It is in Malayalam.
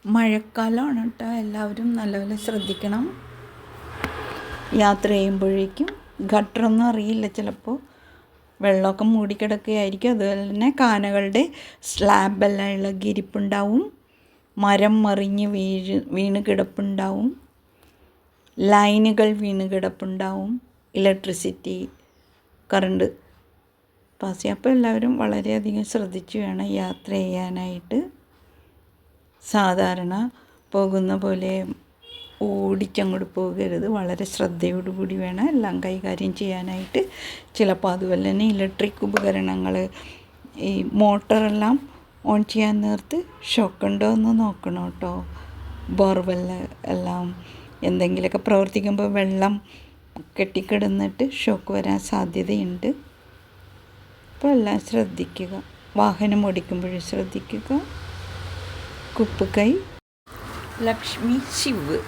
മഴക്കാലമാണ് കേട്ടോ. എല്ലാവരും നല്ലപോലെ ശ്രദ്ധിക്കണം. യാത്ര ചെയ്യുമ്പോഴേക്കും ഗട്ടറൊന്നും അറിയില്ല, ചിലപ്പോൾ വെള്ളമൊക്കെ മൂടിക്കിടക്കുകയായിരിക്കും. അതുപോലെ തന്നെ കാനകളുടെ സ്ലാബെല്ലാം ഇളകിയിരിപ്പുണ്ടാവും, മരം മറിഞ്ഞ് വീണ് കിടപ്പുണ്ടാവും, ലൈനുകൾ വീണ് കിടപ്പുണ്ടാവും, ഇലക്ട്രിസിറ്റി കറണ്ട് പാസ് ചെയ്യും. അപ്പോൾ എല്ലാവരും വളരെയധികം ശ്രദ്ധിച്ച് വേണം യാത്ര ചെയ്യാനായിട്ട്. സാധാരണ പോകുന്ന പോലെ ഓടിച്ചങ്ങോട്ട് പോകരുത്. വളരെ ശ്രദ്ധയോടുകൂടി വേണം എല്ലാം കൈകാര്യം ചെയ്യാനായിട്ട്. ചിലപ്പോൾ അതുപോലെ തന്നെ ഇലക്ട്രിക് ഉപകരണങ്ങൾ, ഈ മോട്ടറെല്ലാം ഓൺ ചെയ്യാൻ നേരത്ത് ഷോക്കുണ്ടോ എന്ന് നോക്കണം കേട്ടോ. ബോർവെല്ല് എല്ലാം എന്തെങ്കിലുമൊക്കെ പ്രവർത്തിക്കുമ്പോൾ വെള്ളം കെട്ടിക്കിടന്നിട്ട് ഷോക്ക് വരാൻ സാധ്യതയുണ്ട്. അപ്പോൾ എല്ലാം ശ്രദ്ധിക്കുക. വാഹനം ഓടിക്കുമ്പോഴും ശ്രദ്ധിക്കുക. കുപ്പുകൈ. ലക്ഷ്മി ശിവ്.